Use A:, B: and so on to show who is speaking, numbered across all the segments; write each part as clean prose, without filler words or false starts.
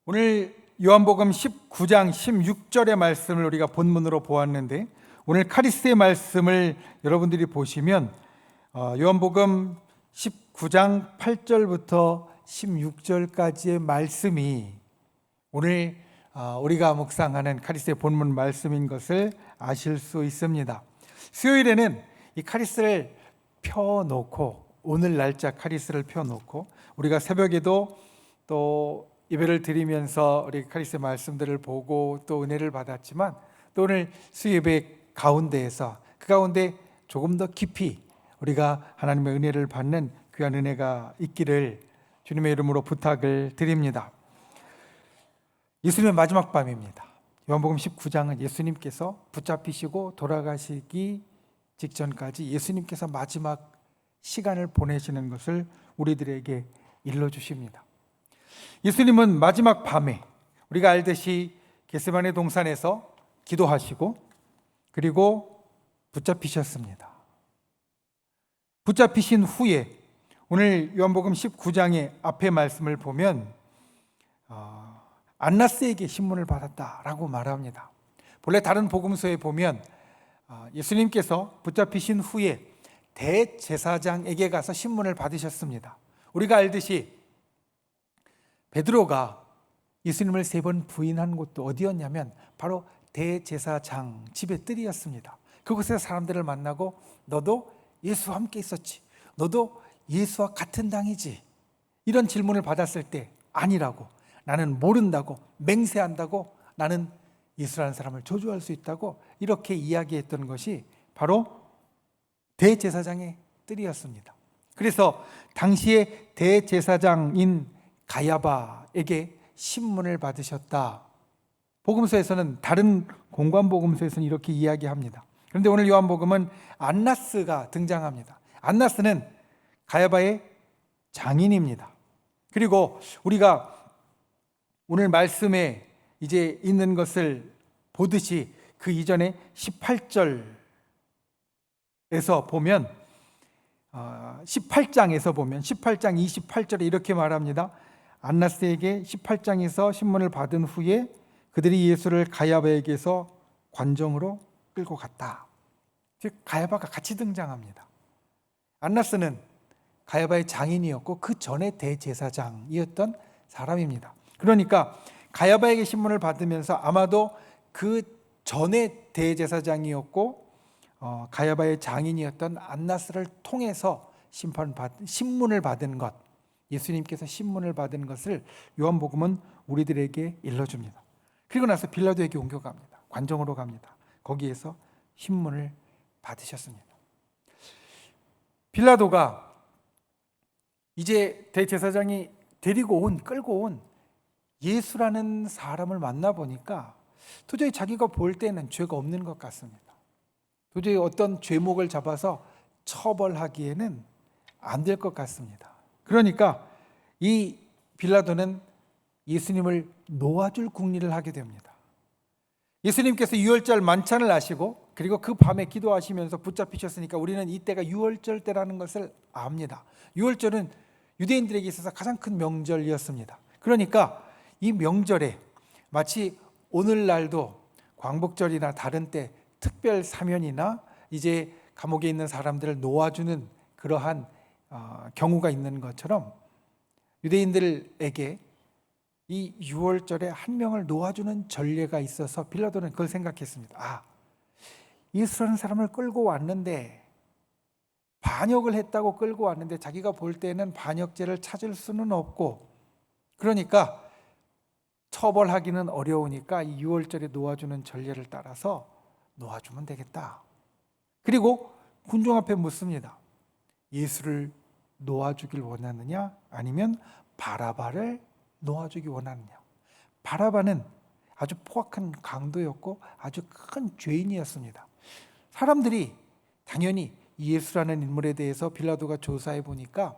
A: 오늘 요한복음 19장 16절의 말씀을 우리가 본문으로 보았는데, 오늘 카리스의 말씀을 여러분들이 보시면 요한복음 19장 8절부터 16절까지의 말씀이 오늘 우리가 묵상하는 카리스의 본문 말씀인 것을 아실 수 있습니다. 수요일에는 이 카리스를 펴놓고, 오늘 날짜 카리스를 펴놓고 우리가 새벽에도 또 예배를 드리면서 우리 카리스의 말씀들을 보고 또 은혜를 받았지만, 또 오늘 수요예배 가운데에서 그 가운데 조금 더 깊이 우리가 하나님의 은혜를 받는 귀한 은혜가 있기를 주님의 이름으로 부탁을 드립니다. 예수님의 마지막 밤입니다. 요한복음 19장은 예수님께서 붙잡히시고 돌아가시기 직전까지 예수님께서 마지막 시간을 보내시는 것을 우리들에게 일러주십니다. 예수님은 마지막 밤에 우리가 알듯이 겟세마네 동산에서 기도하시고 그리고 붙잡히셨습니다. 붙잡히신 후에 오늘 요한복음 19장의 앞에 말씀을 보면 안나스에게 신문을 받았다라고 말합니다. 본래 다른 복음서에 보면 예수님께서 붙잡히신 후에 대제사장에게 가서 신문을 받으셨습니다. 우리가 알듯이 베드로가 예수님을 3번 부인한 곳도 어디였냐면 바로 대제사장 집의 뜰이었습니다. 그곳에서 사람들을 만나고 너도 예수와 함께 있었지? 너도 예수와 같은 당이지? 이런 질문을 받았을 때 아니라고, 나는 모른다고, 맹세한다고, 나는 예수라는 사람을 저주할 수 있다고 이렇게 이야기했던 것이 바로 대제사장의 뜰이었습니다. 그래서 당시의 대제사장인 가야바에게 신문을 받으셨다. 복음서에서는, 다른 공관복음서에서는 이렇게 이야기합니다. 그런데 오늘 요한복음은 안나스가 등장합니다. 안나스는 가야바의 장인입니다. 그리고 우리가 오늘 말씀에 이제 있는 것을 보듯이 그 이전에 18절에서 보면 18장에서 보면 18장 28절에 이렇게 말합니다. 안나스에게 18장에서 신문을 받은 후에 그들이 예수를 가야바에게서 관정으로 끌고 갔다. 즉 가야바가 같이 등장합니다. 안나스는 가야바의 장인이었고 그 전에 대제사장이었던 사람입니다. 그러니까 가야바에게 신문을 받으면서 아마도 그 전에 대제사장이었고 가야바의 장인이었던 안나스를 통해서 신문을 받은 것, 예수님께서 신문을 받은 것을 요한복음은 우리들에게 일러줍니다. 그리고 나서 빌라도에게 옮겨갑니다. 관정으로 갑니다. 거기에서 신문을 받으셨습니다. 빌라도가 이제 대제사장이 끌고 온 예수라는 사람을 만나보니까 도저히 자기가 볼 때는 죄가 없는 것 같습니다. 도저히 어떤 죄목을 잡아서 처벌하기에는 안 될 것 같습니다. 그러니까 이 빌라도는 예수님을 놓아줄 궁리를 하게 됩니다. 예수님께서 유월절 만찬을 하시고 그리고 그 밤에 기도하시면서 붙잡히셨으니까 우리는 이때가 유월절 때라는 것을 압니다. 유월절은 유대인들에게 있어서 가장 큰 명절이었습니다. 그러니까 이 명절에 마치 오늘날도 광복절이나 다른 때 특별 사면이나 이제 감옥에 있는 사람들을 놓아주는 그러한 경우가 있는 것처럼 유대인들에게 이 유월절에 한 명을 놓아주는 전례가 있어서 빌라도는 그걸 생각했습니다. 예수라는 사람을 끌고 왔는데, 반역을 했다고 끌고 왔는데 자기가 볼 때는 반역죄를 찾을 수는 없고, 그러니까 처벌하기는 어려우니까 이 유월절에 놓아주는 전례를 따라서 놓아주면 되겠다. 그리고 군중 앞에 묻습니다. 예수를 놓아주길 원하느냐, 아니면 바라바를 놓아주기 원하느냐. 바라바는 아주 포악한 강도였고 아주 큰 죄인이었습니다. 사람들이 당연히 예수라는 인물에 대해서 빌라도가 조사해 보니까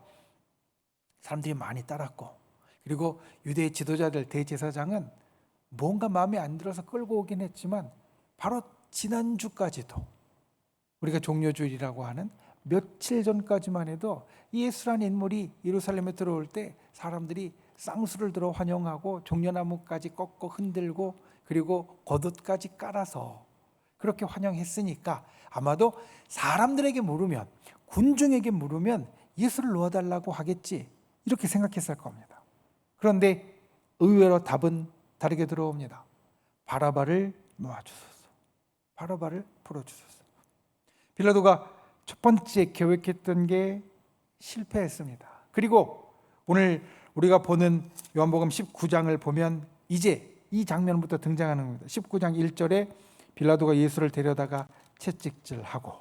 A: 사람들이 많이 따랐고, 그리고 유대 지도자들, 대제사장은 뭔가 마음에 안 들어서 끌고 오긴 했지만 바로 지난주까지도, 우리가 종려주일이라고 하는 며칠 전까지만 해도 예수라는 인물이 예루살렘에 들어올 때 사람들이 쌍수를 들어 환영하고 종려나무까지 꺾고 흔들고 그리고 겉옷까지 깔아서 그렇게 환영했으니까 아마도 사람들에게 물으면, 군중에게 물으면 예수를 놓아달라고 하겠지, 이렇게 생각했을 겁니다. 그런데 의외로 답은 다르게 들어옵니다. 바라바를 놓아주소서. 바라바를 풀어주소서. 빌라도가 첫 번째 계획했던 게 실패했습니다. 그리고 오늘 우리가 보는 요한복음 19장을 보면 이제 이 장면부터 등장하는 겁니다. 19장 1절에 빌라도가 예수를 데려다가 채찍질하고,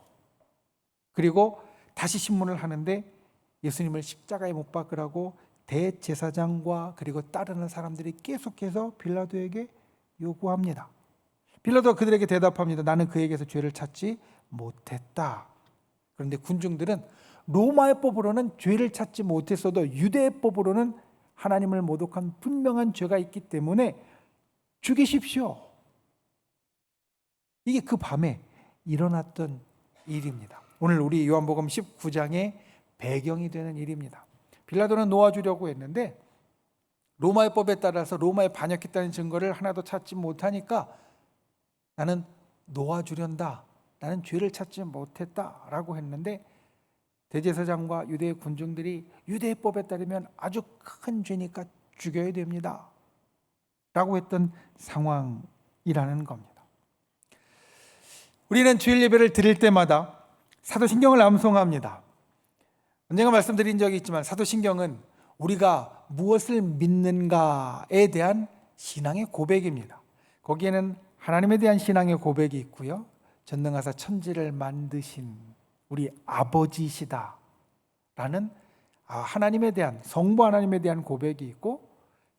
A: 그리고 다시 신문을 하는데 예수님을 십자가에 못 박으라고 대제사장과 그리고 따르는 사람들이 계속해서 빌라도에게 요구합니다. 빌라도가 그들에게 대답합니다. 나는 그에게서 죄를 찾지 못했다. 그런데 군중들은 로마의 법으로는 죄를 찾지 못했어도 유대의 법으로는 하나님을 모독한 분명한 죄가 있기 때문에 죽이십시오. 이게 그 밤에 일어났던 일입니다. 오늘 우리 요한복음 19장의 배경이 되는 일입니다. 빌라도는 놓아주려고 했는데 로마의 법에 따라서 로마에 반역했다는 증거를 하나도 찾지 못하니까 나는 놓아주련다, 나는 죄를 찾지 못했다라고 했는데 대제사장과 유대의 군중들이 유대의 법에 따르면 아주 큰 죄니까 죽여야 됩니다 라고 했던 상황이라는 겁니다. 우리는 주일 예배를 드릴 때마다 사도신경을 암송합니다. 언젠가 말씀드린 적이 있지만 사도신경은 우리가 무엇을 믿는가에 대한 신앙의 고백입니다. 거기에는 하나님에 대한 신앙의 고백이 있고요, 전능하사 천지를 만드신 우리 아버지시다 라는 하나님에 대한, 성부 하나님에 대한 고백이 있고,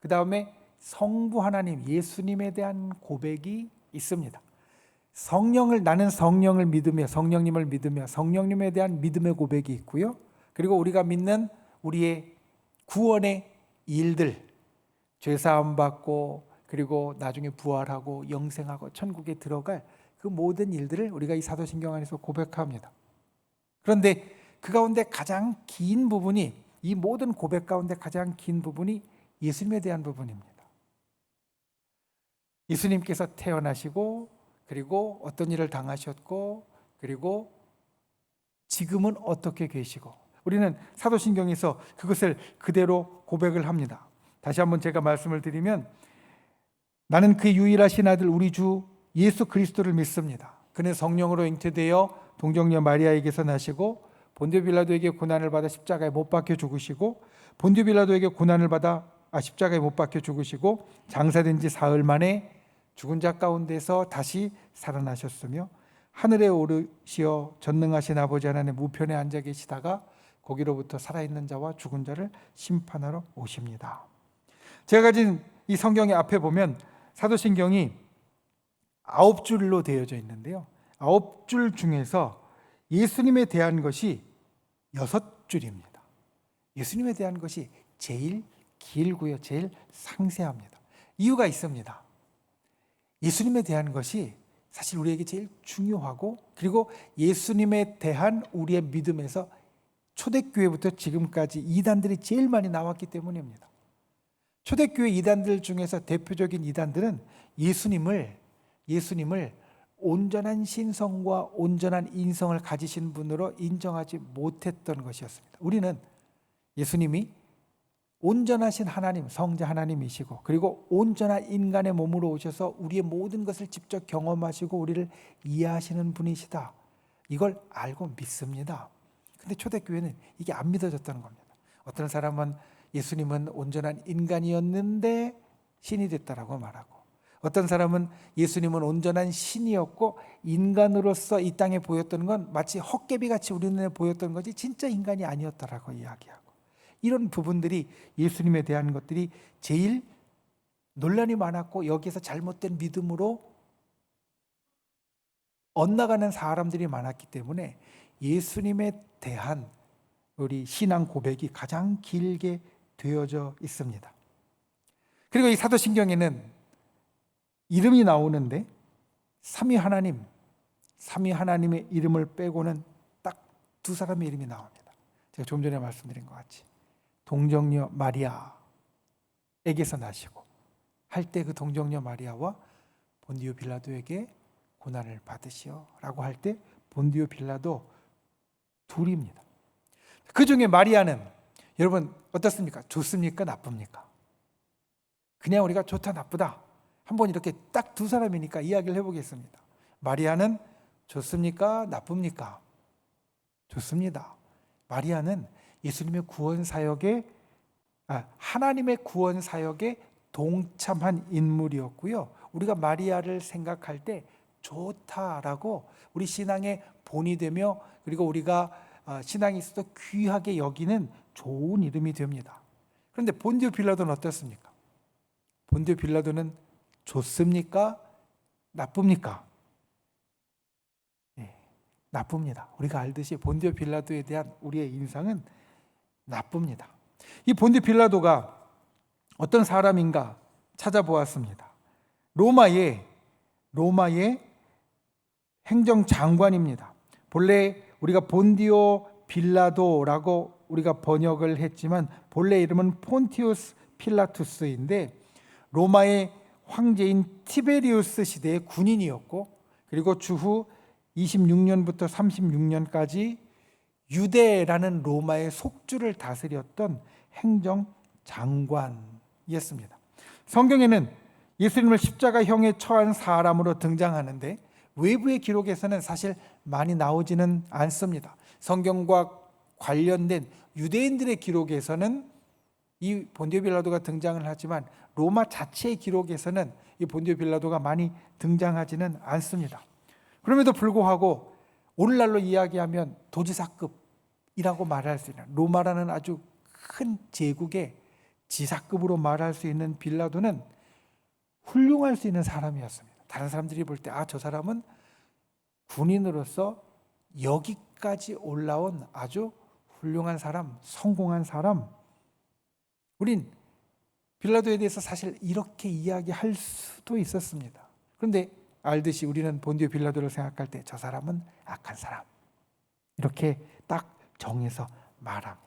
A: 그 다음에 성부 하나님 예수님에 대한 고백이 있습니다. 나는 성령을 믿으며, 성령님을 믿으며 성령님에 대한 믿음의 고백이 있고요, 그리고 우리가 믿는 우리의 구원의 일들, 죄사함 받고 그리고 나중에 부활하고 영생하고 천국에 들어갈 그 모든 일들을 우리가 이 사도신경 안에서 고백합니다. 그런데 그 가운데 가장 긴 부분이, 이 모든 고백 가운데 가장 긴 부분이 예수님에 대한 부분입니다. 예수님께서 태어나시고 그리고 어떤 일을 당하셨고 그리고 지금은 어떻게 계시고, 우리는 사도신경에서 그것을 그대로 고백을 합니다. 다시 한번 제가 말씀을 드리면, 나는 그 유일하신 아들 우리 주 예수 그리스도를 믿습니다. 그는 성령으로 잉태되어 동정녀 마리아에게서 나시고 본디오 빌라도에게 고난을 받아 십자가에 못 박혀 죽으시고, 본디오 빌라도에게 고난을 받아 십자가에 못 박혀 죽으시고 장사된 지 사흘 만에 죽은 자 가운데서 다시 살아나셨으며 하늘에 오르시어 전능하신 아버지 하나님 우편에 앉아 계시다가 거기로부터 살아있는 자와 죽은 자를 심판하러 오십니다. 제가 가진 이 성경의 앞에 보면 사도신경이 9줄로 되어져 있는데요, 9줄 중에서 예수님에 대한 것이 6줄입니다. 예수님에 대한 것이 제일 길고요, 제일 상세합니다. 이유가 있습니다. 예수님에 대한 것이 사실 우리에게 제일 중요하고, 그리고 예수님에 대한 우리의 믿음에서 초대교회부터 지금까지 이단들이 제일 많이 나왔기 때문입니다. 초대교회 이단들 중에서 대표적인 이단들은 예수님을 온전한 신성과 온전한 인성을 가지신 분으로 인정하지 못했던 것이었습니다. 우리는 예수님이 온전하신 하나님, 성자 하나님이시고 그리고 온전한 인간의 몸으로 오셔서 우리의 모든 것을 직접 경험하시고 우리를 이해하시는 분이시다, 이걸 알고 믿습니다. 근데 초대교회는 이게 안 믿어졌다는 겁니다. 어떤 사람은 예수님은 온전한 인간이었는데 신이 됐다라고 말하고, 어떤 사람은 예수님은 온전한 신이었고 인간으로서 이 땅에 보였던 건 마치 헛개비같이 우리 눈에 보였던 거지 진짜 인간이 아니었다라고 이야기하고, 이런 부분들이 예수님에 대한 것들이 제일 논란이 많았고 여기에서 잘못된 믿음으로 엇나가는 사람들이 많았기 때문에 예수님에 대한 우리 신앙 고백이 가장 길게 되어져 있습니다. 그리고 이 사도신경에는 이름이 나오는데 삼위 하나님의 이름을 빼고는 딱 두 사람의 이름이 나옵니다. 제가 좀 전에 말씀드린 것 같이 동정녀 마리아, 나시고 할 때 그 동정녀 마리아와 본디오 빌라도에게 고난을 받으시오 라고 할 때 본디오 빌라도 둘입니다. 그 중에 마리아는 여러분 어떻습니까? 좋습니까? 나쁩니까? 그냥 우리가 좋다 나쁘다 한번 이렇게 딱 두 사람이니까 이야기를 해보겠습니다. 마리아는 좋습니까? 나쁩니까? 좋습니다. 마리아는 예수님의 구원 사역에 하나님의 구원 사역에 동참한 인물이었고요. 우리가 마리아를 생각할 때 좋다라고 우리 신앙의 본이 되며 그리고 우리가 신앙에 있어서 귀하게 여기는 좋은 이름이 됩니다. 그런데 본디오 빌라도는 어떻습니까? 본디오 빌라도는 좋습니까? 나쁩니까? 네, 나쁩니다. 우리가 알듯이 본디오 빌라도에 대한 우리의 인상은 나쁩니다. 이 본디오 빌라도가 어떤 사람인가 찾아보았습니다. 로마의 행정장관입니다. 본래 우리가 본디오 빌라도라고 우리가 번역을 했지만 본래 이름은 폰티우스 필라투스인데 로마의 황제인 티베리우스 시대의 군인이었고 그리고 주후 26년부터 36년까지 유대라는 로마의 속주를 다스렸던 행정장관이었습니다. 성경에는 예수님을 십자가형에 처한 사람으로 등장하는데 외부의 기록에서는 사실 많이 나오지는 않습니다. 성경과 관련된 유대인들의 기록에서는 이 본디오 빌라도가 등장을 하지만 로마 자체의 기록에서는 이 본디오 빌라도가 많이 등장하지는 않습니다. 그럼에도 불구하고 오늘날로 이야기하면 도지사급이라고 말할 수 있는 로마라는 아주 큰 제국의 지사급으로 말할 수 있는 빌라도는 훌륭할 수 있는 사람이었습니다. 다른 사람들이 볼 때 저 사람은 군인으로서 여기까지 올라온 아주 훌륭한 사람, 성공한 사람. 우린 빌라도에 대해서 사실 이렇게 이야기할 수도 있었습니다. 그런데 알듯이 우리는 본디오 빌라도를 생각할 때 저 사람은 악한 사람 이렇게 딱 정해서 말합니다.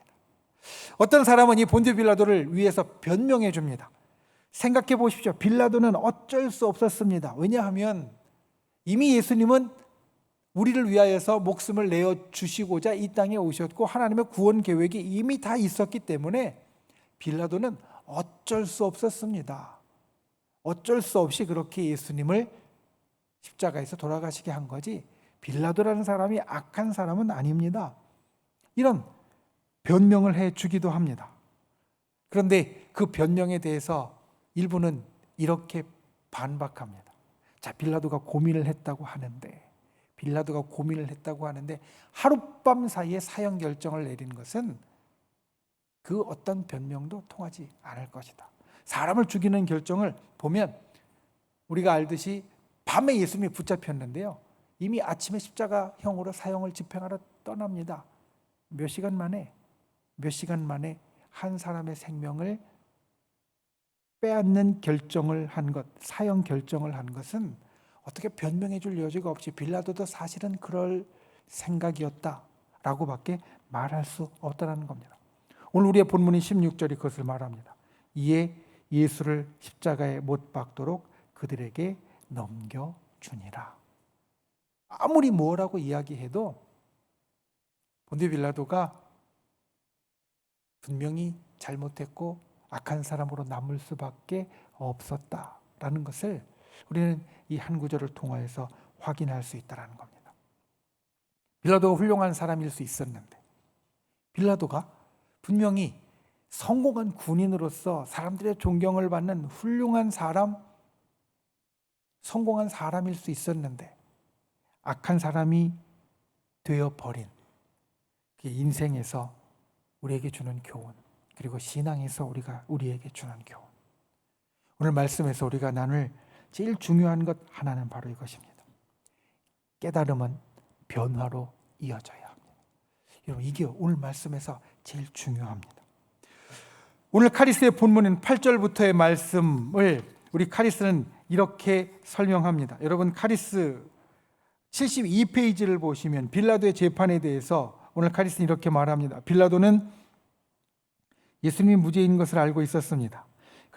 A: 어떤 사람은 이 본디오 빌라도를 위해서 변명해 줍니다. 생각해 보십시오. 빌라도는 어쩔 수 없었습니다. 왜냐하면 이미 예수님은 우리를 위하여서 목숨을 내어주시고자 이 땅에 오셨고 하나님의 구원 계획이 이미 다 있었기 때문에 빌라도는 어쩔 수 없었습니다. 어쩔 수 없이 그렇게 예수님을 십자가에서 돌아가시게 한 거지 빌라도라는 사람이 악한 사람은 아닙니다. 이런 변명을 해주기도 합니다. 그런데 그 변명에 대해서 일부는 이렇게 반박합니다. 자, 빌라도가 고민을 했다고 하는데 하룻밤 사이에 사형 결정을 내린 것은 그 어떤 변명도 통하지 않을 것이다. 사람을 죽이는 결정을 보면 우리가 알듯이 밤에 예수님이 붙잡혔는데요. 이미 아침에 십자가형으로 사형을 집행하러 떠납니다. 몇 시간 만에 한 사람의 생명을 빼앗는 결정을 한 것, 사형 결정을 한 것은 어떻게 변명해 줄 여지가 없이 빌라도도 사실은 그럴 생각이었다라고밖에 말할 수 없다는 겁니다. 오늘 우리의 본문인 16절이 그것을 말합니다. 이에 예수를 십자가에 못 박도록 그들에게 넘겨주니라. 아무리 뭐라고 이야기해도 본디오 빌라도가 분명히 잘못했고 악한 사람으로 남을 수밖에 없었다라는 것을 우리는 이 한 구절을 통하여서 확인할 수 있다는 겁니다. 빌라도가 훌륭한 사람일 수 있었는데 빌라도가 분명히 성공한 군인으로서 사람들의 존경을 받는 훌륭한 사람, 성공한 사람일 수 있었는데 악한 사람이 되어버린 그 인생에서 우리에게 주는 교훈, 그리고 신앙에서 우리에게 주는 교훈. 오늘 말씀에서 우리가 나눌 제일 중요한 것 하나는 바로 이것입니다. 깨달음은 변화로 이어져야 합니다. 여러분, 이게 오늘 말씀에서 제일 중요합니다. 오늘 카리스의 본문인 8절부터의 말씀을 우리 카리스는 이렇게 설명합니다. 여러분, 카리스 72페이지를 보시면 빌라도의 재판에 대해서 오늘 카리스는 이렇게 말합니다. 빌라도는 예수님이 무죄인 것을 알고 있었습니다.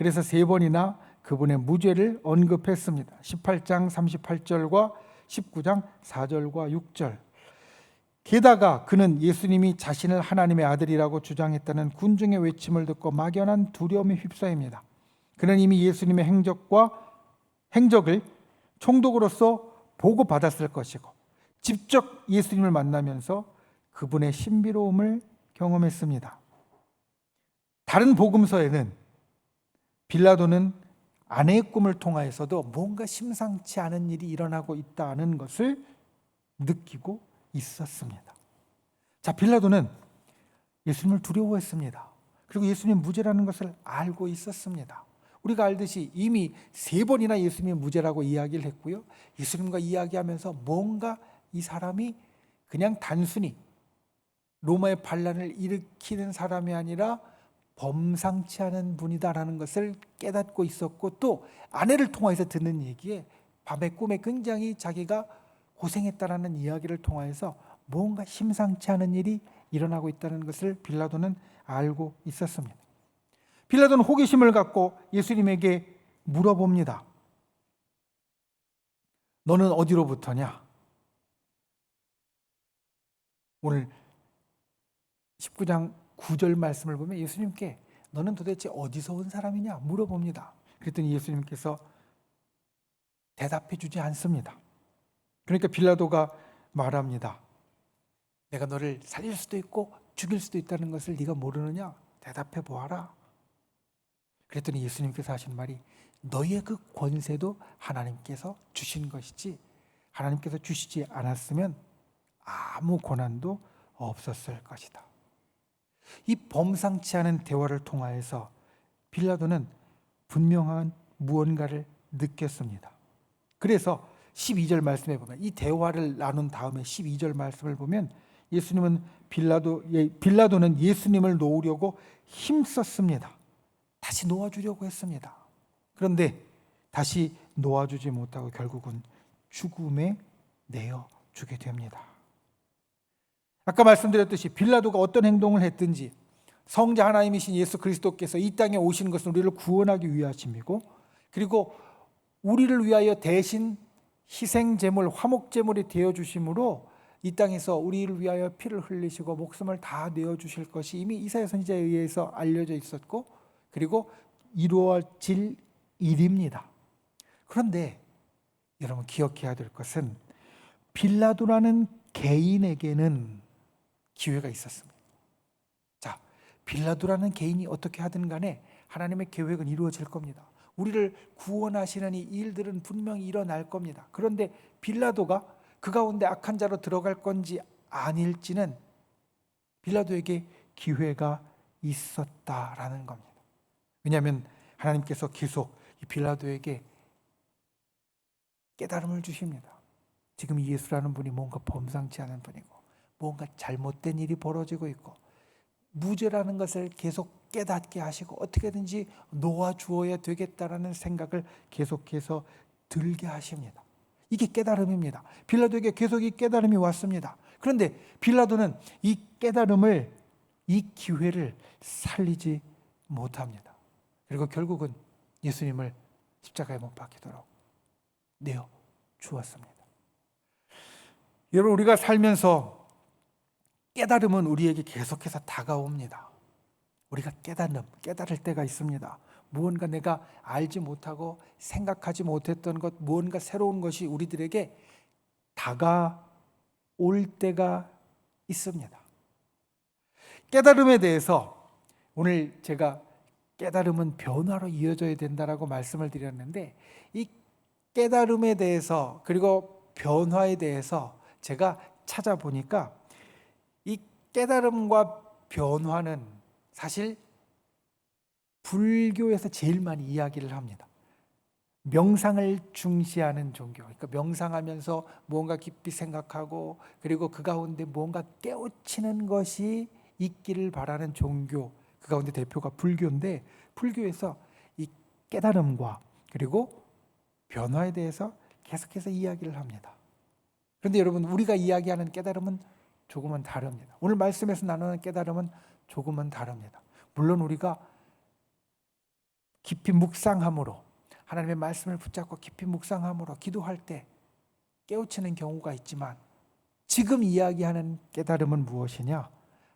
A: 그래서 3번이나 그분의 무죄를 언급했습니다. 18장 38절과 19장 4절과 6절. 게다가 그는 예수님이 자신을 하나님의 아들이라고 주장했다는 군중의 외침을 듣고 막연한 두려움에 휩싸입니다. 그는 이미 예수님의 행적을 총독으로서 보고받았을 것이고 직접 예수님을 만나면서 그분의 신비로움을 경험했습니다. 다른 복음서에는 빌라도는 아내의 꿈을 통하여서도 뭔가 심상치 않은 일이 일어나고 있다는 것을 느끼고 있었습니다. 자, 빌라도는 예수님을 두려워했습니다. 그리고 예수님 무죄라는 것을 알고 있었습니다. 우리가 알듯이 이미 3번이나 예수님이 무죄라고 이야기를 했고요. 예수님과 이야기하면서 뭔가 이 사람이 그냥 단순히 로마의 반란을 일으키는 사람이 아니라 범상치 않은 분이다라는 것을 깨닫고 있었고, 또 아내를 통해서 듣는 얘기에 밤에 꿈에 굉장히 자기가 고생했다라는 이야기를 통해서 뭔가 심상치 않은 일이 일어나고 있다는 것을 빌라도는 알고 있었습니다. 빌라도는 호기심을 갖고 예수님에게 물어봅니다. 너는 어디로부터냐? 오늘 19장 9절 말씀을 보면 예수님께 너는 도대체 어디서 온 사람이냐 물어봅니다. 그랬더니 예수님께서 대답해 주지 않습니다. 그러니까 빌라도가 말합니다. 내가 너를 살릴 수도 있고 죽일 수도 있다는 것을 네가 모르느냐? 대답해 보아라. 그랬더니 예수님께서 하신 말이 너의 그 권세도 하나님께서 주신 것이지 하나님께서 주시지 않았으면 아무 고난도 없었을 것이다. 이 범상치 않은 대화를 통하여서 빌라도는 분명한 무언가를 느꼈습니다. 그래서 12절 말씀에 보면, 이 대화를 나눈 다음에 12절 말씀을 보면 예수님은 빌라도는 예수님을 놓으려고 힘썼습니다. 다시 놓아주려고 했습니다. 그런데 다시 놓아주지 못하고 결국은 죽음에 내어주게 됩니다. 아까 말씀드렸듯이 빌라도가 어떤 행동을 했든지 성자 하나님이신 예수 그리스도께서 이 땅에 오신 것은 우리를 구원하기 위하심이고, 그리고 우리를 위하여 대신 희생제물, 화목제물이 되어주심으로 이 땅에서 우리를 위하여 피를 흘리시고 목숨을 다 내어주실 것이 이미 이사야 선지자에 의해서 알려져 있었고, 그리고 이루어질 일입니다. 그런데 여러분 기억해야 될 것은 빌라도라는 개인에게는 기회가 있었습니다. 자, 빌라도라는 개인이 어떻게 하든 간에 하나님의 계획은 이루어질 겁니다. 우리를 구원하시는 이 일들은 분명히 일어날 겁니다. 그런데 빌라도가 그 가운데 악한 자로 들어갈 건지 아닐지는 빌라도에게 기회가 있었다라는 겁니다. 왜냐하면 하나님께서 계속 이 빌라도에게 깨달음을 주십니다. 지금 이 예수라는 분이 뭔가 범상치 않은 분이고 뭔가 잘못된 일이 벌어지고 있고 무죄라는 것을 계속 깨닫게 하시고 어떻게든지 놓아주어야 되겠다라는 생각을 계속해서 들게 하십니다. 이게 깨달음입니다. 빌라도에게 계속 이 깨달음이 왔습니다. 그런데 빌라도는 이 깨달음을, 이 기회를 살리지 못합니다. 그리고 결국은 예수님을 십자가에 못 박히도록 내어 주었습니다. 여러분, 우리가 살면서 깨달음은 우리에게 계속해서 다가옵니다. 우리가 깨달을 때가 있습니다. 무언가 내가 알지 못하고 생각하지 못했던 것, 무언가 새로운 것이 우리들에게 다가올 때가 있습니다. 깨달음에 대해서 오늘 제가 깨달음은 변화로 이어져야 된다라고 말씀을 드렸는데, 이 깨달음에 대해서 그리고 변화에 대해서 제가 찾아보니까 이 깨달음과 변화는 사실 불교에서 제일 많이 이야기를 합니다. 명상을 중시하는 종교, 그러니까 명상하면서 무언가 깊이 생각하고 그리고 그 가운데 무언가 깨우치는 것이 있기를 바라는 종교, 그 가운데 대표가 불교인데, 불교에서 이 깨달음과 그리고 변화에 대해서 계속해서 이야기를 합니다. 그런데 여러분, 우리가 이야기하는 깨달음은 조금은 다릅니다. 오늘 말씀에서 나누는 깨달음은 조금은 다릅니다. 물론 우리가 깊이 묵상함으로, 하나님의 말씀을 붙잡고 깊이 묵상함으로 기도할 때 깨우치는 경우가 있지만, 지금 이야기하는 깨달음은 무엇이냐?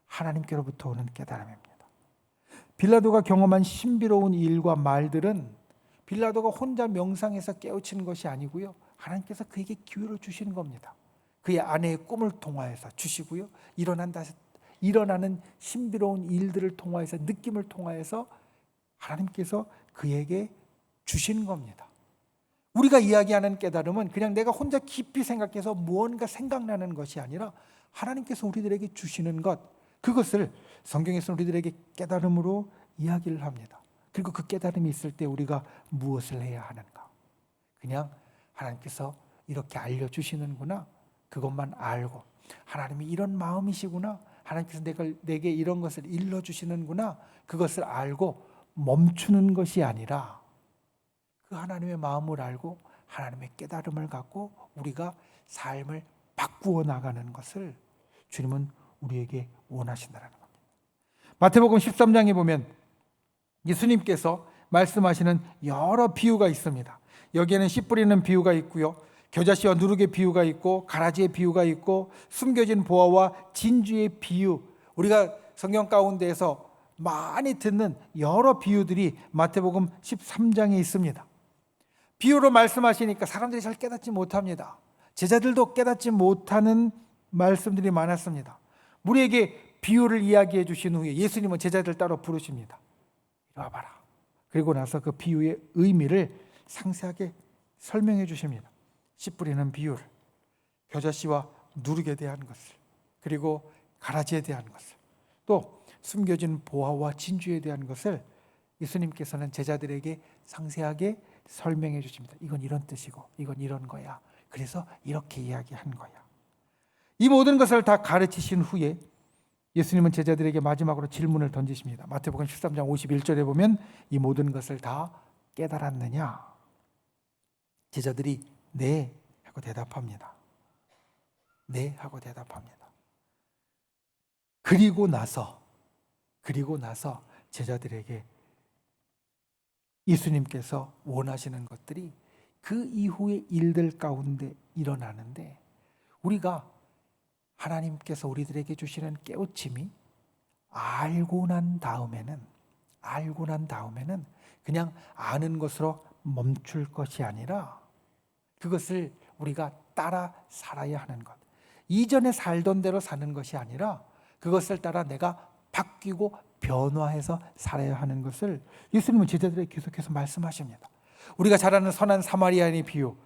A: 하나님께로부터 오는 깨달음입니다. 빌라도가 경험한 신비로운 일과 말들은 빌라도가 혼자 명상해서 깨우치는 것이 아니고요, 하나님께서 그에게 기회를 주시는 겁니다. 그의 아내의 꿈을 통하여서 주시고요, 일어나는 신비로운 일들을 통하여서, 느낌을 통하여서 하나님께서 그에게 주시는 겁니다. 우리가 이야기하는 깨달음은 그냥 내가 혼자 깊이 생각해서 무언가 생각나는 것이 아니라 하나님께서 우리들에게 주시는 것, 그것을 성경에서 우리들에게 깨달음으로 이야기를 합니다. 그리고 그 깨달음이 있을 때 우리가 무엇을 해야 하는가? 그냥 하나님께서 이렇게 알려주시는구나, 그것만 알고, 하나님이 이런 마음이시구나, 하나님께서 내게 이런 것을 일러주시는구나, 그것을 알고 멈추는 것이 아니라 그 하나님의 마음을 알고 하나님의 깨달음을 갖고 우리가 삶을 바꾸어 나가는 것을 주님은 우리에게 원하신다는 겁니다. 마태복음 13장에 보면 예수님께서 말씀하시는 여러 비유가 있습니다. 여기에는 씨 뿌리는 비유가 있고요, 겨자씨와 누룩의 비유가 있고, 가라지의 비유가 있고, 숨겨진 보화와 진주의 비유, 우리가 성경 가운데에서 많이 듣는 여러 비유들이 마태복음 13장에 있습니다. 비유로 말씀하시니까 사람들이 잘 깨닫지 못합니다. 제자들도 깨닫지 못하는 말씀들이 많았습니다. 우리에게 비유를 이야기해 주신 후에 예수님은 제자들 따로 부르십니다. 이리 와봐라. 그리고 나서 그 비유의 의미를 상세하게 설명해 주십니다. 씨 뿌리는 비유를, 겨자씨와 누룩에 대한 것을, 그리고 가라지에 대한 것을, 또 숨겨진 보화와 진주에 대한 것을 예수님께서는 제자들에게 상세하게 설명해 주십니다. 이건 이런 뜻이고 이건 이런 거야. 그래서 이렇게 이야기한 거야. 이 모든 것을 다 가르치신 후에 예수님은 제자들에게 마지막으로 질문을 던지십니다. 마태복음 13장 51절에 보면 이 모든 것을 다 깨달았느냐? 제자들이 네 하고 대답합니다. 네 하고 대답합니다. 그리고 나서 제자들에게 예수님께서 원하시는 것들이 그 이후의 일들 가운데 일어나는데, 우리가 하나님께서 우리들에게 주시는 깨우침이 알고 난 다음에는 그냥 아는 것으로 멈출 것이 아니라 그것을 우리가 따라 살아야 하는 것, 이전에 살던 대로 사는 것이 아니라 그것을 따라 내가 바뀌고 변화해서 살아야 하는 것을 예수님은 제자들에게 계속해서 말씀하십니다. 우리가 잘 아는 선한 사마리아인의 비유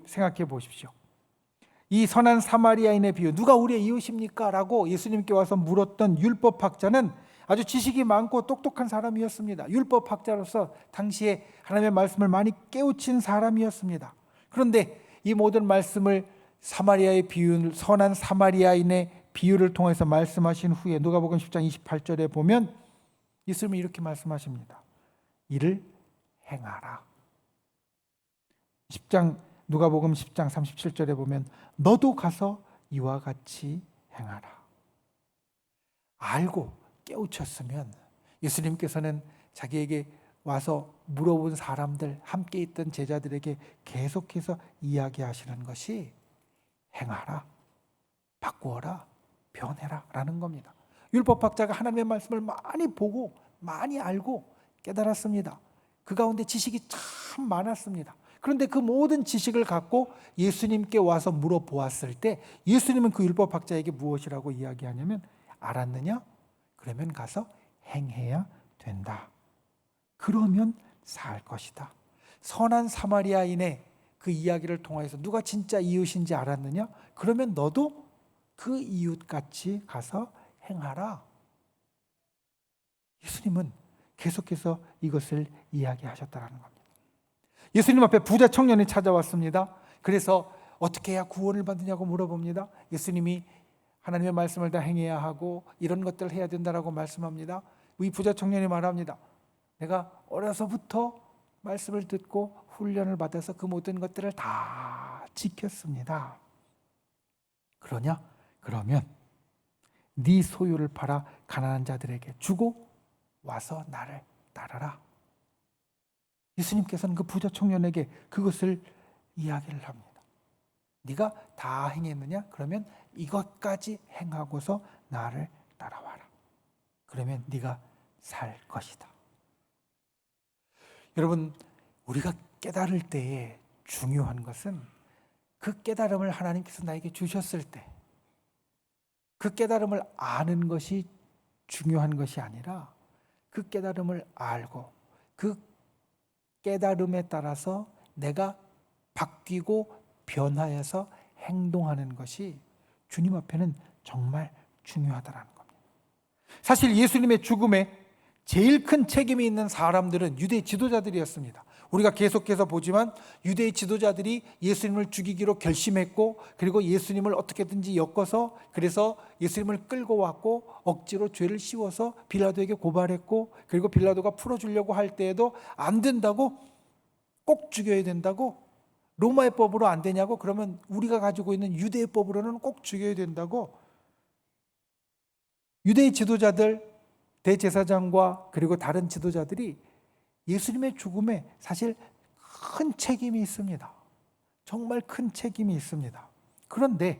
A: 생각해 보십시오. 이 선한 사마리아인의 비유, 누가 우리의 이웃입니까? 라고 예수님께 와서 물었던 율법학자는 아주 지식이 많고 똑똑한 사람이었습니다. 율법학자로서 당시에 하나님의 말씀을 많이 깨우친 사람이었습니다. 그런데 이 모든 말씀을 사마리아의 비유, 선한 사마리아인의 비유를 통해서 말씀하신 후에 누가복음 10장 28절에 보면 예수님이 이렇게 말씀하십니다. 이를 행하라. 누가복음 10장 37절에 보면 너도 가서 이와 같이 행하라. 알고 깨우쳤으면 예수님께서는 자기에게 와서 물어본 사람들, 함께 있던 제자들에게 계속해서 이야기하시는 것이 행하라, 바꾸어라, 변해라 라는 겁니다. 율법학자가 하나님의 말씀을 많이 보고 많이 알고 깨달았습니다. 그 가운데 지식이 참 많았습니다. 그런데 그 모든 지식을 갖고 예수님께 와서 물어보았을 때 예수님은 그 율법학자에게 무엇이라고 이야기하냐면, 알았느냐? 그러면 가서 행해야 된다. 그러면 살 것이다. 선한 사마리아인의 그 이야기를 통해서 누가 진짜 이웃인지 알았느냐? 그러면 너도 그 이웃같이 가서 행하라. 예수님은 계속해서 이것을 이야기하셨다는 겁니다. 예수님 앞에 부자 청년이 찾아왔습니다. 그래서 어떻게 해야 구원을 받느냐고 물어봅니다. 예수님이 하나님의 말씀을 다 행해야 하고 이런 것들을 해야 된다라고 말씀합니다. 이 부자 청년이 말합니다. 내가 어려서부터 말씀을 듣고 훈련을 받아서 그 모든 것들을 다 지켰습니다. 그러냐? 그러면 네 소유를 팔아 가난한 자들에게 주고 와서 나를 따르라. 예수님께서는 그 부자 청년에게 그것을 이야기를 합니다. 네가 다 행했느냐? 그러면 이것까지 행하고서 나를 따라와라. 그러면 네가 살 것이다. 여러분, 우리가 깨달을 때에 중요한 것은 그 깨달음을 하나님께서 나에게 주셨을 때 그 깨달음을 아는 것이 중요한 것이 아니라 그 깨달음을 알고 그 깨달음에 따라서 내가 바뀌고 변화해서 행동하는 것이 주님 앞에는 정말 중요하다는 겁니다. 사실 예수님의 죽음에 제일 큰 책임이 있는 사람들은 유대 지도자들이었습니다. 우리가 계속해서 보지만 유대 지도자들이 예수님을 죽이기로 결심했고, 그리고 예수님을 어떻게든지 엮어서 그래서 예수님을 끌고 왔고 억지로 죄를 씌워서 빌라도에게 고발했고, 그리고 빌라도가 풀어주려고 할 때에도 안 된다고, 꼭 죽여야 된다고, 로마의 법으로 안 되냐고, 그러면 우리가 가지고 있는 유대의 법으로는 꼭 죽여야 된다고 유대의 지도자들, 대제사장과 그리고 다른 지도자들이 예수님의 죽음에 사실 큰 책임이 있습니다. 정말 큰 책임이 있습니다. 그런데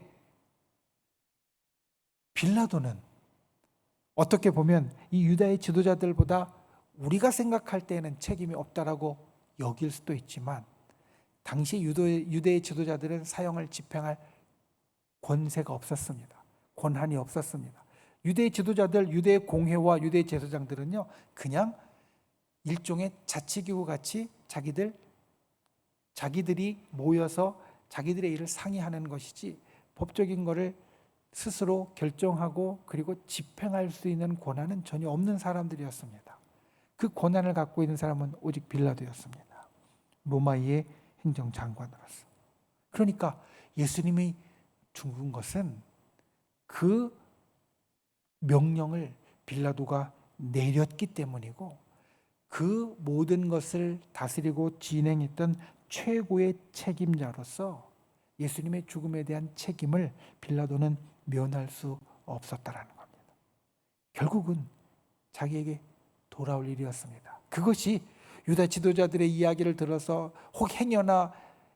A: 빌라도는 어떻게 보면 이 유다의 지도자들보다 우리가 생각할 때에는 책임이 없다라고 여길 수도 있지만, 당시 유대의 지도자들은 사형을 집행할 권세가 없었습니다. 권한이 없었습니다. 유대의 지도자들, 유대의 공회와 유대의 제사장들은요, 그냥 일종의 자치기구 같이 자기들이 모여서 자기들의 일을 상의하는 것이지 법적인 것을 스스로 결정하고 그리고 집행할 수 있는 권한은 전혀 없는 사람들이었습니다. 그 권한을 갖고 있는 사람은 오직 빌라도였습니다. 로마의 행정장관으로서. 그러니까 예수님이 죽은 것은 그 명령을 빌라도가 내렸기 때문이고, 그 모든 것을 다스리고 진행했던 최고의 책임자로서 예수님의 죽음에 대한 책임을 빌라도는 면할 수 없었다라는 겁니다. 결국은 자기에게 돌아올 일이었습니다. 그것이 유다 지도자들의 이야기를 들어서 혹 행여나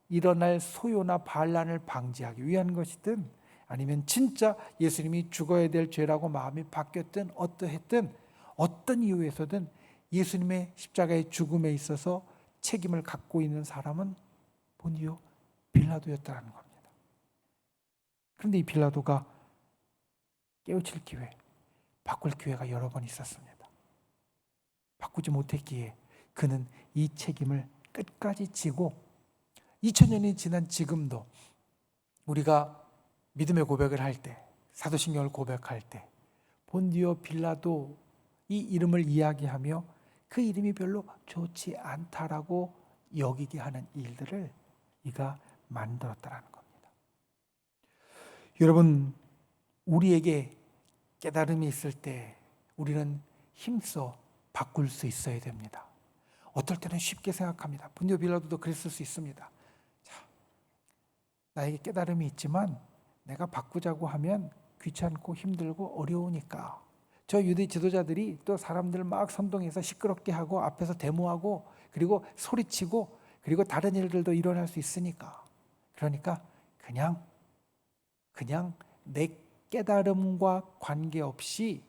A: 일어날 소요나 반란을 방지하기 위한 것이든, 아니면 진짜 예수님이 죽어야 될 죄라고 마음이 바뀌었든 어떠했든 어떤 이유에서든 예수님의 십자가의 죽음에 있어서 책임을 갖고 있는 사람은 본디오 빌라도였다는 겁니다. 그런데 이 빌라도가 깨우칠 기회, 바꿀 기회가 여러 번 있었습니다. 바꾸지 못했기에 그는 이 책임을 끝까지 지고 2000년이 지난 지금도 우리가 믿음의 고백을 할 때, 사도신경을 고백할 때 본디오 빌라도 이 이름을 이야기하며 그 이름이 별로 좋지 않다라고 여기게 하는 일들을 이가 만들었다라는 겁니다. 여러분, 우리에게 깨달음이 있을 때 우리는 힘써 바꿀 수 있어야 됩니다. 어떨 때는 쉽게 생각합니다. 본디오 빌라도도 그랬을 수 있습니다. 자, 나에게 깨달음이 있지만 내가 바꾸자고 하면 귀찮고 힘들고 어려우니까. 저 유대 지도자들이 또 사람들 막 선동해서 시끄럽게 하고 앞에서 데모하고 그리고 소리치고 그리고 다른 일들도 일어날 수 있으니까, 그러니까 그냥 내 깨달음과 관계없이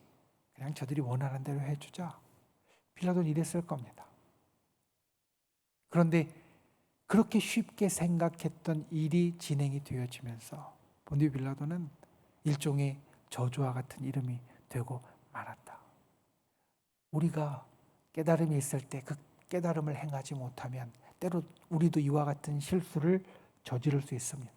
A: 그냥 저들이 원하는 대로 해주자. 빌라도는 이랬을 겁니다. 그런데 그렇게 쉽게 생각했던 일이 진행이 되어지면서 본디오 빌라도는 일종의 저주와 같은 이름이 되고 말았다. 우리가 깨달음이 있을 때 그 깨달음을 행하지 못하면 때로 우리도 이와 같은 실수를 저지를 수 있습니다.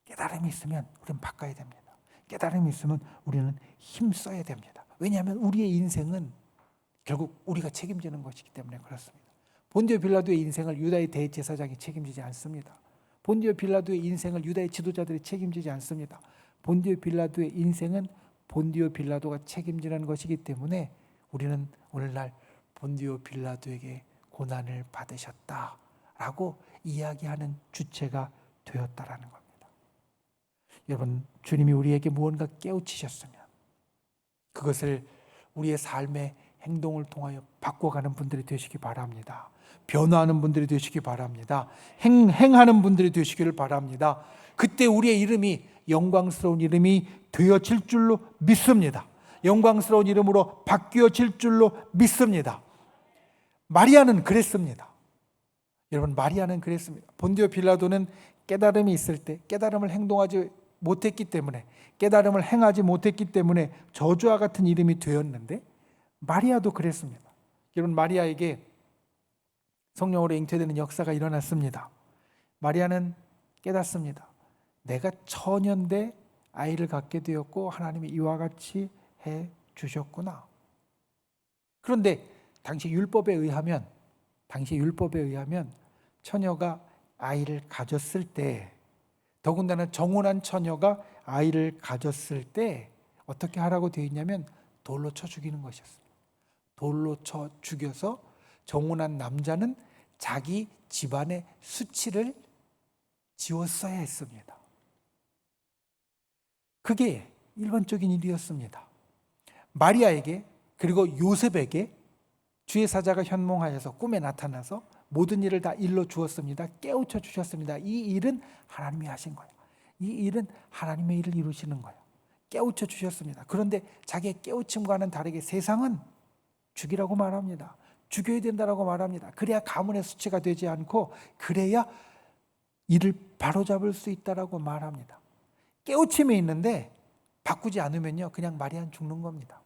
A: 깨달음이 있으면 우리는 바꿔야 됩니다. 깨달음이 있으면 우리는 힘써야 됩니다. 왜냐하면 우리의 인생은 결국 우리가 책임지는 것이기 때문에 그렇습니다. 본디오 빌라도의 인생을 유다의 대제사장이 책임지지 않습니다. 본디오 빌라도의 인생을 유다의 지도자들이 책임지지 않습니다. 본디오 빌라도의 인생은 본디오 빌라도가 책임지는 것이기 때문에 우리는 오늘날 본디오 빌라도에게 고난을 받으셨다라고 이야기하는 주체가 되었다라는 겁니다. 여러분, 주님이 우리에게 무언가 깨우치셨으면 그것을 우리의 삶에 행동을 통하여 바꿔가는 분들이 되시기 바랍니다. 변화하는 분들이 되시기 바랍니다. 행하는 분들이 되시기를 바랍니다. 그때 우리의 이름이 영광스러운 이름이 되어질 줄로 믿습니다. 영광스러운 이름으로 바뀌어질 줄로 믿습니다. 마리아는 그랬습니다. 여러분, 마리아는 그랬습니다. 본디오 빌라도는 깨달음이 있을 때 깨달음을 행동하지 못했기 때문에, 깨달음을 행하지 못했기 때문에 저주와 같은 이름이 되었는데, 마리아도 그랬습니다. 여러분, 마리아에게 성령으로 잉태되는 역사가 일어났습니다. 마리아는 깨닫습니다. 내가 처년대 아이를 갖게 되었고 하나님이 이와 같이 해 주셨구나. 그런데 당시 율법에 의하면 처녀가 아이를 가졌을 때, 더군다나 정혼한 처녀가 아이를 가졌을 때 어떻게 하라고 되어 있냐면 돌로 쳐 죽이는 것이었습니다. 돌로 쳐 죽여서 정혼한 남자는 자기 집안의 수치를 지웠어야 했습니다. 그게 일반적인 일이었습니다. 마리아에게, 그리고 요셉에게 주의 사자가 현몽하여서 꿈에 나타나서 모든 일을 다 일러 주었습니다. 깨우쳐 주셨습니다. 이 일은 하나님이 하신 거예요. 이 일은 하나님의 일을 이루시는 거예요. 깨우쳐 주셨습니다. 그런데 자기의 깨우침과는 다르게 세상은 죽이라고 말합니다. 죽여야 된다라고 말합니다. 그래야 가문의 수치가 되지 않고, 그래야 이를 바로잡을 수 있다라고 말합니다. 깨우침이 있는데 바꾸지 않으면요, 그냥 마리아는 죽는 겁니다.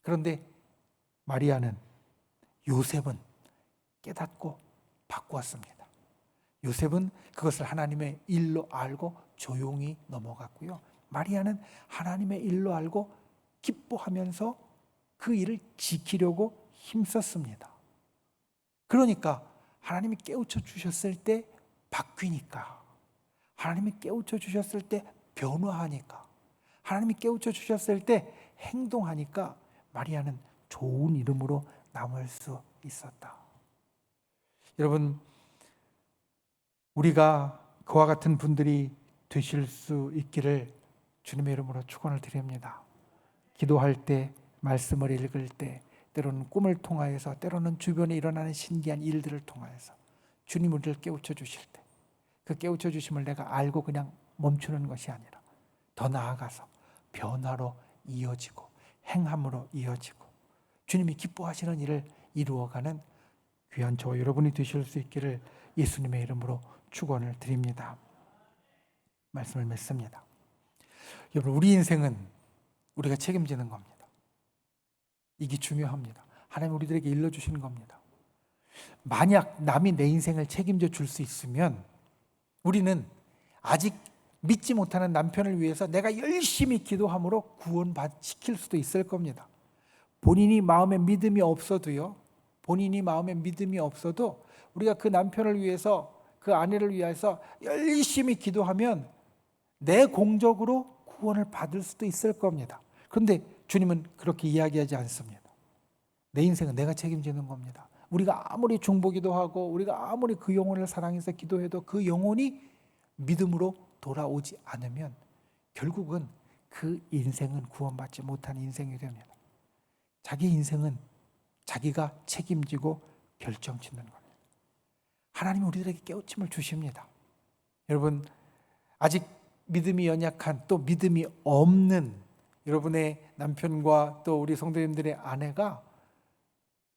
A: 그런데 마리아는, 요셉은 깨닫고 바꾸었습니다. 요셉은 그것을 하나님의 일로 알고 조용히 넘어갔고요. 마리아는 하나님의 일로 알고 기뻐하면서 그 일을 지키려고 힘썼습니다. 그러니까 하나님이 깨우쳐 주셨을 때 바뀌니까, 하나님이 깨우쳐 주셨을 때 변화하니까, 하나님이 깨우쳐 주셨을 때 행동하니까 마리아는 좋은 이름으로 남을 수 있었다. 여러분, 우리가 그와 같은 분들이 되실 수 있기를 주님의 이름으로 축원을 드립니다. 기도할 때, 말씀을 읽을 때, 때로는 꿈을 통하여서, 때로는 주변에 일어나는 신기한 일들을 통하여서 주님 우리를 깨우쳐 주실 때, 그 깨우쳐 주심을 내가 알고 그냥 멈추는 것이 아니라 더 나아가서 변화로 이어지고 행함으로 이어지고 주님이 기뻐하시는 일을 이루어가는 귀한 저와 여러분이 되실 수 있기를 예수님의 이름으로 축원을 드립니다. 말씀을 맺습니다. 여러분, 우리 인생은 우리가 책임지는 겁니다. 이게 중요합니다. 하나님 우리들에게 일러주시는 겁니다. 만약 남이 내 인생을 책임져 줄 수 있으면 우리는 아직 믿지 못하는 남편을 위해서 내가 열심히 기도함으로 구원시킬 수도 있을 겁니다. 본인이 마음에 믿음이 없어도요, 우리가 그 남편을 위해서, 그 아내를 위해서 열심히 기도하면 내 공적으로 구원을 받을 수도 있을 겁니다. 그런데 주님은 그렇게 이야기하지 않습니다. 내 인생은 내가 책임지는 겁니다. 우리가 아무리 중보기도 하고 우리가 아무리 그 영혼을 사랑해서 기도해도 그 영혼이 믿음으로 돌아오지 않으면 결국은 그 인생은 구원받지 못한 인생이 됩니다. 자기 인생은 자기가 책임지고 결정짓는 겁니다. 하나님은 우리들에게 깨우침을 주십니다. 여러분, 아직 믿음이 연약한, 또 믿음이 없는 여러분의 남편과 또 우리 성도님들의 아내가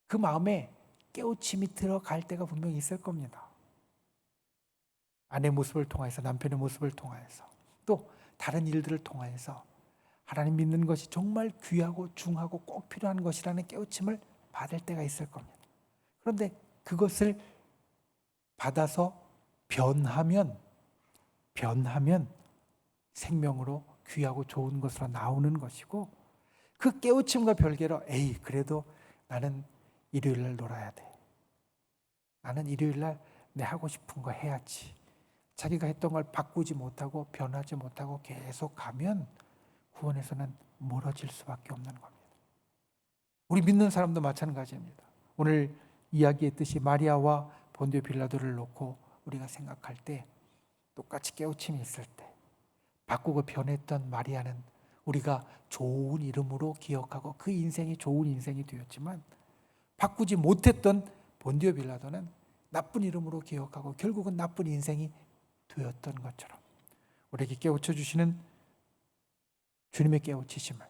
A: 그 마음에 깨우침이 들어갈 때가 분명히 있을 겁니다. 아내 모습을 통해서, 남편의 모습을 통해서, 또 다른 일들을 통해서 하나님 믿는 것이 정말 귀하고 중하고 꼭 필요한 것이라는 깨우침을 받을 때가 있을 겁니다. 그런데 그것을 받아서 변하면 생명으로 귀하고 좋은 것으로 나오는 것이고, 그 깨우침과 별개로 그래도 나는 일요일날 놀아야 돼, 나는 일요일날 내 하고 싶은 거 해야지, 자기가 했던 걸 바꾸지 못하고 변하지 못하고 계속 가면 구원에서는 멀어질 수밖에 없는 겁니다. 우리 믿는 사람도 마찬가지입니다. 오늘 이야기했듯이 마리아와 본디오 빌라도를 놓고 우리가 생각할 때 똑같이 깨우침이 있을 때 바꾸고 변했던 마리아는 우리가 좋은 이름으로 기억하고 그 인생이 좋은 인생이 되었지만, 바꾸지 못했던 본디오 빌라도는 나쁜 이름으로 기억하고 결국은 나쁜 인생이 되었던 것처럼, 우리에게 깨우쳐 주시는 주님의 깨우치심을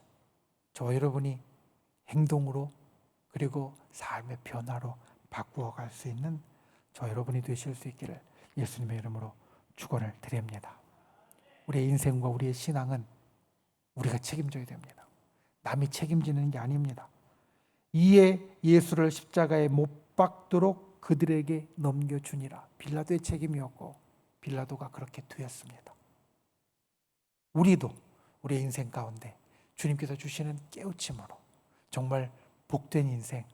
A: 저와 여러분이 행동으로 그리고 삶의 변화로 바꾸어 갈 수 있는 저와 여러분이 되실 수 있기를 예수님의 이름으로 축원을 드립니다. 우리의 인생과 우리의 신앙은 우리가 책임져야 됩니다. 남이 책임지는 게 아닙니다. 이에 예수를 십자가에 못 박도록 그들에게 넘겨주니라. 빌라도의 책임이었고 빌라도가 그렇게 되었습니다. 우리도 우리의 인생 가운데 주님께서 주시는 깨우침으로 정말 복된 인생,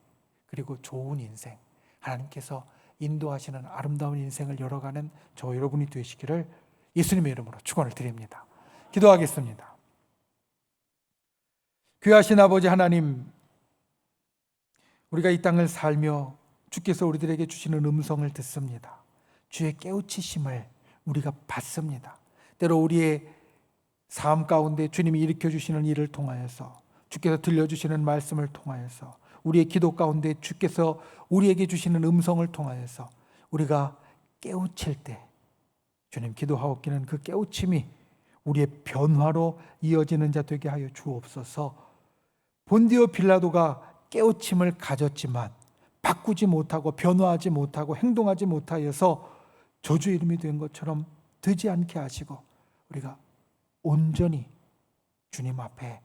A: 그리고 좋은 인생, 하나님께서 인도하시는 아름다운 인생을 열어가는 저 여러분이 되시기를 예수님의 이름으로 축원을 드립니다. 기도하겠습니다. 귀하신 아버지 하나님, 우리가 이 땅을 살며 주께서 우리들에게 주시는 음성을 듣습니다. 주의 깨우치심을 우리가 받습니다. 때로 우리의 삶 가운데 주님이 일으켜 주시는 일을 통하여서, 주께서 들려주시는 말씀을 통하여서, 우리의 기도 가운데 주께서 우리에게 주시는 음성을 통하여서 우리가 깨우칠 때 주님, 기도하옵기는 그 깨우침이 우리의 변화로 이어지는 자 되게 하여 주옵소서. 본디오 빌라도가 깨우침을 가졌지만 바꾸지 못하고 변화하지 못하고 행동하지 못하여서 저주의 이름이 된 것처럼 되지 않게 하시고, 우리가 온전히 주님 앞에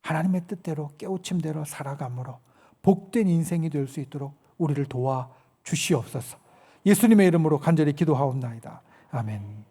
A: 하나님의 뜻대로 깨우침대로 살아감으로 복된 인생이 될 수 있도록 우리를 도와 주시옵소서. 예수님의 이름으로 간절히 기도하옵나이다. 아멘.